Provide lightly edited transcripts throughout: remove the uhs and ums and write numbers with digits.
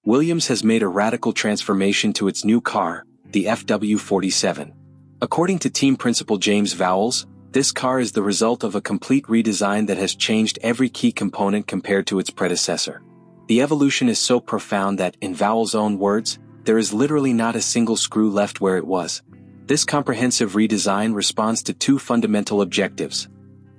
Williams has made a radical transformation to its new car, the FW47. According to team principal James Vowles, this car is the result of a complete redesign that has changed every key component compared to its predecessor. The evolution is so profound that, in Vowles' own words, there is literally not a single screw left where it was. This comprehensive redesign responds to two fundamental objectives: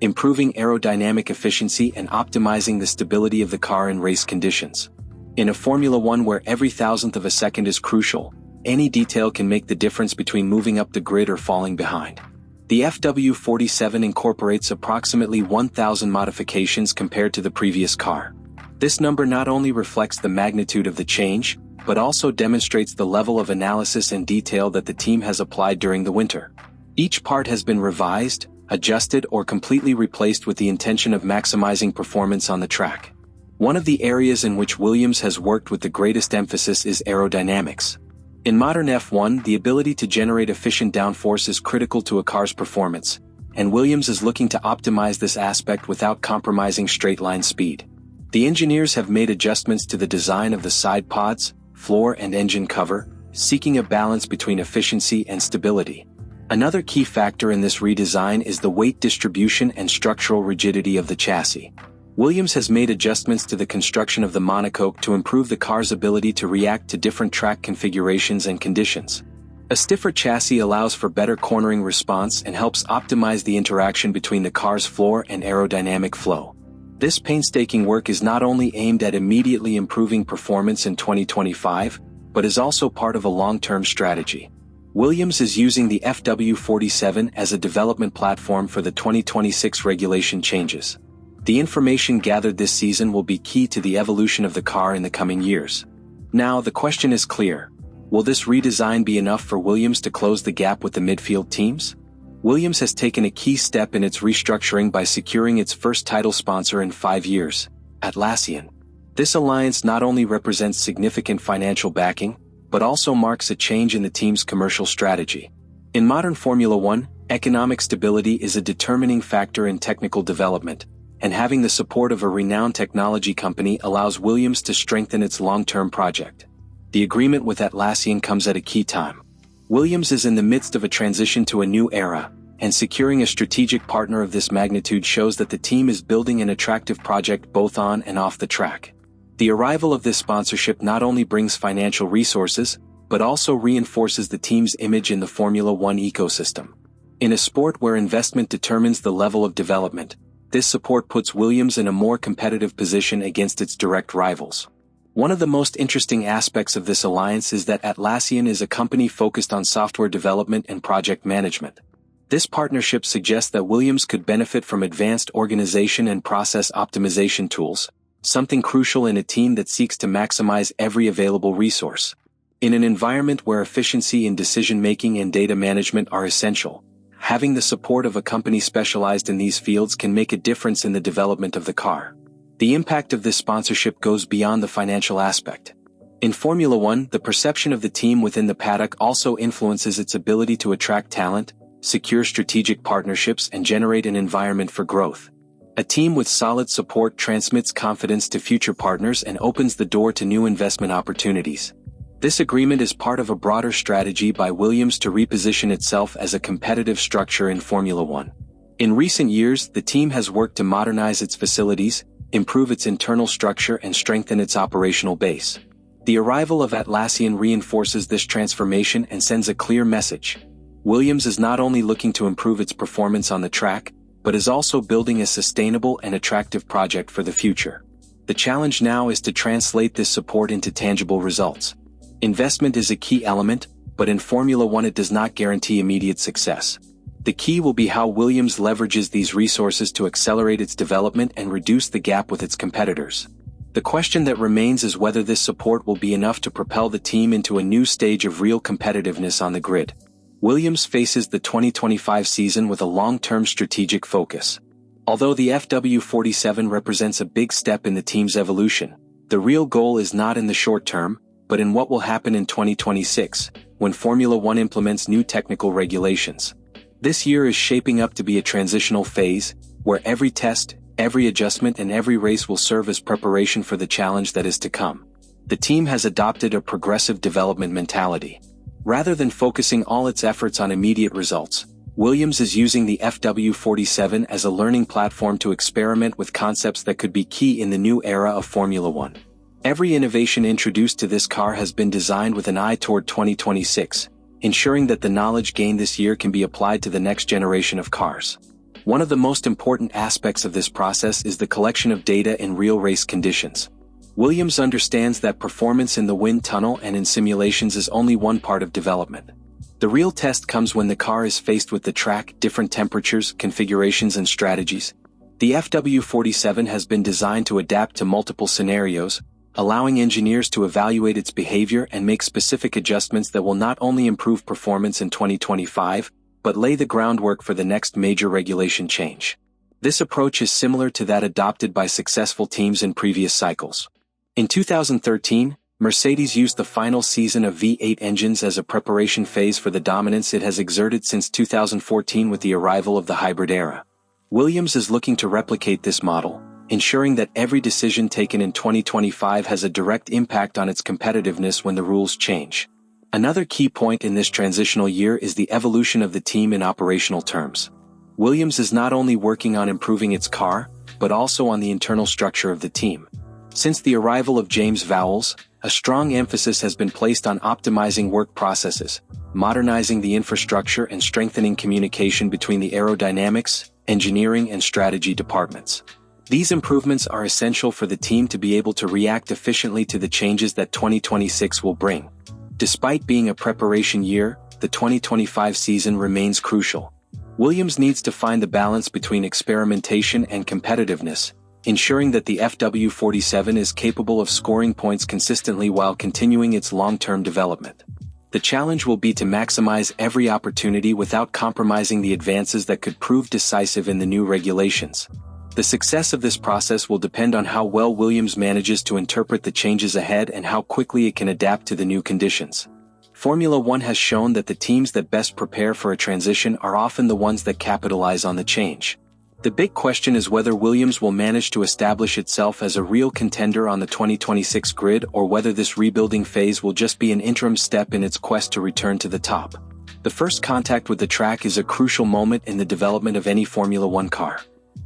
improving aerodynamic efficiency and optimizing the stability of the car in race conditions. In a Formula One where every thousandth of a second is crucial, any detail can make the difference between moving up the grid or falling behind. The FW47 incorporates approximately 1,000 modifications compared to the previous car. This number not only reflects the magnitude of the change, but also demonstrates the level of analysis and detail that the team has applied during the winter. Each part has been revised, adjusted, or completely replaced with the intention of maximizing performance on the track. One of the areas in which Williams has worked with the greatest emphasis is aerodynamics. In modern F1, the ability to generate efficient downforce is critical to a car's performance, and Williams is looking to optimize this aspect without compromising straight-line speed. The engineers have made adjustments to the design of the side pods, floor and engine cover, seeking a balance between efficiency and stability. Another key factor in this redesign is the weight distribution and structural rigidity of the chassis. Williams has made adjustments to the construction of the monocoque to improve the car's ability to react to different track configurations and conditions. A stiffer chassis allows for better cornering response and helps optimize the interaction between the car's floor and aerodynamic flow. This painstaking work is not only aimed at immediately improving performance in 2025, but is also part of a long-term strategy. Williams is using the FW47 as a development platform for the 2026 regulation changes. The information gathered this season will be key to the evolution of the car in the coming years. Now the question is clear: will this redesign be enough for Williams to close the gap with the midfield teams? Williams has taken a key step in its restructuring by securing its first title sponsor in 5 years, Atlassian. This alliance not only represents significant financial backing, but also marks a change in the team's commercial strategy. In modern Formula One, economic stability is a determining factor in technical development, and having the support of a renowned technology company allows Williams to strengthen its long-term project. The agreement with Atlassian comes at a key time. Williams is in the midst of a transition to a new era, and securing a strategic partner of this magnitude shows that the team is building an attractive project both on and off the track. The arrival of this sponsorship not only brings financial resources, but also reinforces the team's image in the Formula One ecosystem. In a sport where investment determines the level of development, this support puts Williams in a more competitive position against its direct rivals. One of the most interesting aspects of this alliance is that Atlassian is a company focused on software development and project management. This partnership suggests that Williams could benefit from advanced organization and process optimization tools, something crucial in a team that seeks to maximize every available resource. In an environment where efficiency in decision-making and data management are essential, having the support of a company specialized in these fields can make a difference in the development of the car. The impact of this sponsorship goes beyond the financial aspect. In Formula One, the perception of the team within the paddock also influences its ability to attract talent, secure strategic partnerships, and generate an environment for growth. A team with solid support transmits confidence to future partners and opens the door to new investment opportunities. This agreement is part of a broader strategy by Williams to reposition itself as a competitive structure in Formula One. In recent years, the team has worked to modernize its facilities, improve its internal structure, and strengthen its operational base. The arrival of Atlassian reinforces this transformation and sends a clear message. Williams is not only looking to improve its performance on the track, but is also building a sustainable and attractive project for the future. The challenge now is to translate this support into tangible results. Investment is a key element, but in Formula One it does not guarantee immediate success. The key will be how Williams leverages these resources to accelerate its development and reduce the gap with its competitors. The question that remains is whether this support will be enough to propel the team into a new stage of real competitiveness on the grid. Williams faces the 2025 season with a long-term strategic focus. Although the FW47 represents a big step in the team's evolution, the real goal is not in the short term, but in what will happen in 2026, when Formula One implements new technical regulations. This year is shaping up to be a transitional phase, where every test, every adjustment, and every race will serve as preparation for the challenge that is to come. The team has adopted a progressive development mentality. Rather than focusing all its efforts on immediate results, Williams is using the FW47 as a learning platform to experiment with concepts that could be key in the new era of Formula One. Every innovation introduced to this car has been designed with an eye toward 2026, ensuring that the knowledge gained this year can be applied to the next generation of cars. One of the most important aspects of this process is the collection of data in real race conditions. Williams understands that performance in the wind tunnel and in simulations is only one part of development. The real test comes when the car is faced with the track, different temperatures, configurations and strategies. The FW47 has been designed to adapt to multiple scenarios, allowing engineers to evaluate its behavior and make specific adjustments that will not only improve performance in 2025, but lay the groundwork for the next major regulation change. This approach is similar to that adopted by successful teams in previous cycles. In 2013, Mercedes used the final season of V8 engines as a preparation phase for the dominance it has exerted since 2014 with the arrival of the hybrid era. Williams is looking to replicate this model, ensuring that every decision taken in 2025 has a direct impact on its competitiveness when the rules change. Another key point in this transitional year is the evolution of the team in operational terms. Williams is not only working on improving its car, but also on the internal structure of the team. Since the arrival of James Vowles, a strong emphasis has been placed on optimizing work processes, modernizing the infrastructure and strengthening communication between the aerodynamics, engineering and strategy departments. These improvements are essential for the team to be able to react efficiently to the changes that 2026 will bring. Despite being a preparation year, the 2025 season remains crucial. Williams needs to find the balance between experimentation and competitiveness, ensuring that the FW47 is capable of scoring points consistently while continuing its long-term development. The challenge will be to maximize every opportunity without compromising the advances that could prove decisive in the new regulations. The success of this process will depend on how well Williams manages to interpret the changes ahead and how quickly it can adapt to the new conditions. Formula One has shown that the teams that best prepare for a transition are often the ones that capitalize on the change. The big question is whether Williams will manage to establish itself as a real contender on the 2026 grid or whether this rebuilding phase will just be an interim step in its quest to return to the top. The first contact with the track is a crucial moment in the development of any Formula One car.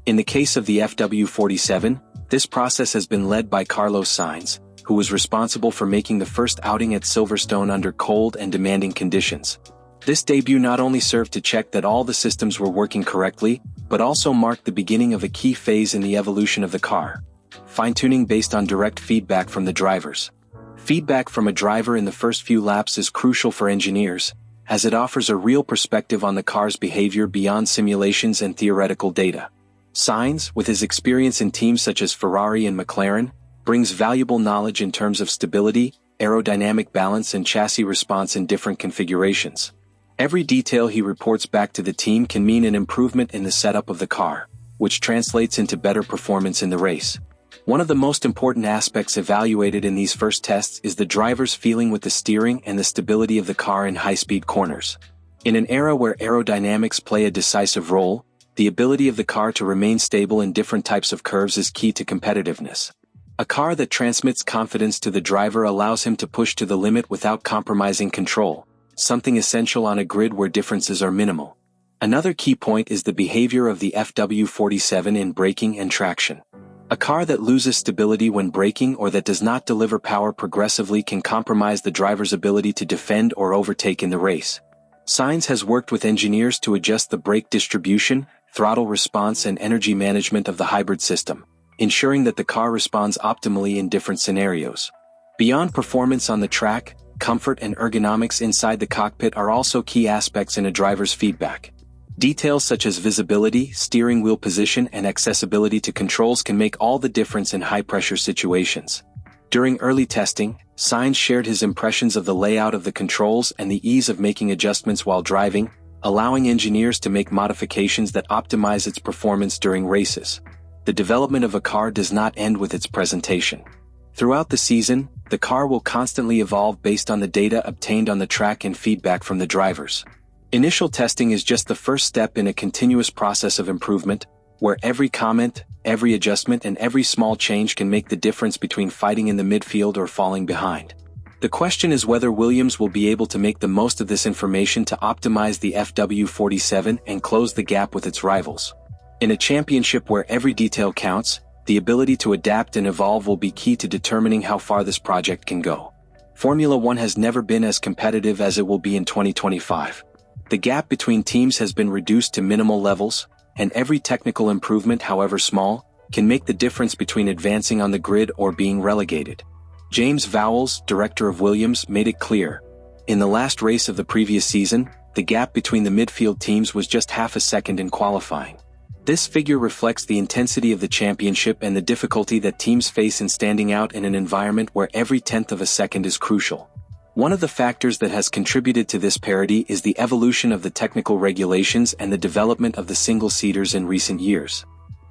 In the case of the FW47, this process has been led by Carlos Sainz, who was responsible for making the first outing at Silverstone under cold and demanding conditions. This debut not only served to check that all the systems were working correctly, but also marked the beginning of a key phase in the evolution of the car: fine-tuning based on direct feedback from the drivers. Feedback from a driver in the first few laps is crucial for engineers, as it offers a real perspective on the car's behavior beyond simulations and theoretical data. Sainz, with his experience in teams such as Ferrari and McLaren, brings valuable knowledge in terms of stability, aerodynamic balance and chassis response in different configurations. Every detail he reports back to the team can mean an improvement in the setup of the car, which translates into better performance in the race. One of the most important aspects evaluated in these first tests is the driver's feeling with the steering and the stability of the car in high-speed corners. In an era where aerodynamics play a decisive role, the ability of the car to remain stable in different types of curves is key to competitiveness. A car that transmits confidence to the driver allows him to push to the limit without compromising control, something essential on a grid where differences are minimal. Another key point is the behavior of the FW47 in braking and traction. A car that loses stability when braking or that does not deliver power progressively can compromise the driver's ability to defend or overtake in the race. Sainz has worked with engineers to adjust the brake distribution, throttle response and energy management of the hybrid system, ensuring that the car responds optimally in different scenarios. Beyond performance on the track, comfort and ergonomics inside the cockpit are also key aspects in a driver's feedback. Details such as visibility, steering wheel position and accessibility to controls can make all the difference in high-pressure situations. During early testing, Sainz shared his impressions of the layout of the controls and the ease of making adjustments while driving, allowing engineers to make modifications that optimize its performance during races. The development of a car does not end with its presentation. Throughout the season, the car will constantly evolve based on the data obtained on the track and feedback from the drivers. Initial testing is just the first step in a continuous process of improvement, where every comment, every adjustment and every small change can make the difference between fighting in the midfield or falling behind. The question is whether Williams will be able to make the most of this information to optimize the FW47 and close the gap with its rivals. In a championship where every detail counts, the ability to adapt and evolve will be key to determining how far this project can go. Formula One has never been as competitive as it will be in 2025. The gap between teams has been reduced to minimal levels, and every technical improvement, however small, can make the difference between advancing on the grid or being relegated. James Vowles, director of Williams, made it clear. In the last race of the previous season, the gap between the midfield teams was just half a second in qualifying. This figure reflects the intensity of the championship and the difficulty that teams face in standing out in an environment where every tenth of a second is crucial. One of the factors that has contributed to this parity is the evolution of the technical regulations and the development of the single-seaters in recent years.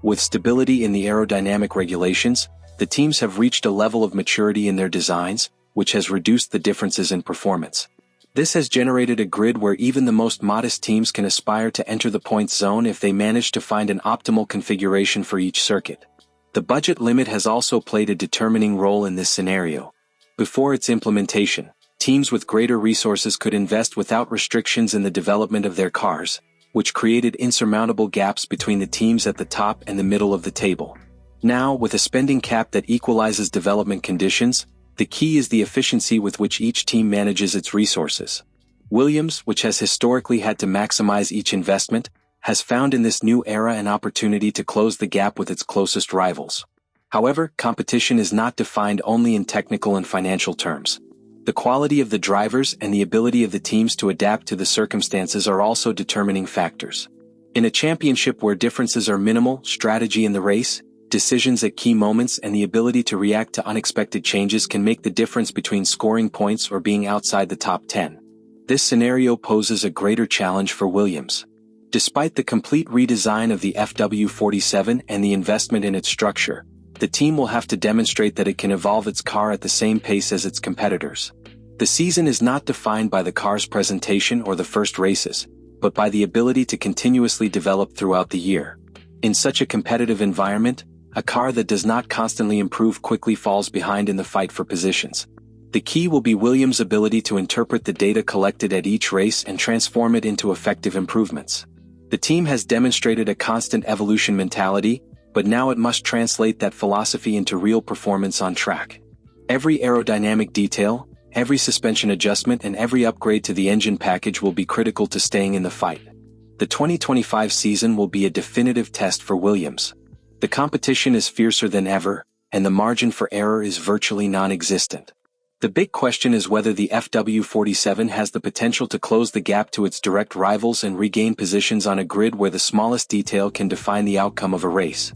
With stability in the aerodynamic regulations, the teams have reached a level of maturity in their designs, which has reduced the differences in performance. This has generated a grid where even the most modest teams can aspire to enter the points zone if they manage to find an optimal configuration for each circuit. The budget limit has also played a determining role in this scenario. Before its implementation, teams with greater resources could invest without restrictions in the development of their cars, which created insurmountable gaps between the teams at the top and the middle of the table. Now, with a spending cap that equalizes development conditions, the key is the efficiency with which each team manages its resources. Williams, which has historically had to maximize each investment, has found in this new era an opportunity to close the gap with its closest rivals. However, competition is not defined only in technical and financial terms. The quality of the drivers and the ability of the teams to adapt to the circumstances are also determining factors. In a championship where differences are minimal, strategy in the race, decisions at key moments and the ability to react to unexpected changes can make the difference between scoring points or being outside the top 10. This scenario poses a greater challenge for Williams. Despite the complete redesign of the FW47 and the investment in its structure, the team will have to demonstrate that it can evolve its car at the same pace as its competitors. The season is not defined by the car's presentation or the first races, but by the ability to continuously develop throughout the year. In such a competitive environment, a car that does not constantly improve quickly falls behind in the fight for positions. The key will be Williams' ability to interpret the data collected at each race and transform it into effective improvements. The team has demonstrated a constant evolution mentality, but now it must translate that philosophy into real performance on track. Every aerodynamic detail, every suspension adjustment and every upgrade to the engine package will be critical to staying in the fight. The 2025 season will be a definitive test for Williams. The competition is fiercer than ever, and the margin for error is virtually non-existent. The big question is whether the FW47 has the potential to close the gap to its direct rivals and regain positions on a grid where the smallest detail can define the outcome of a race.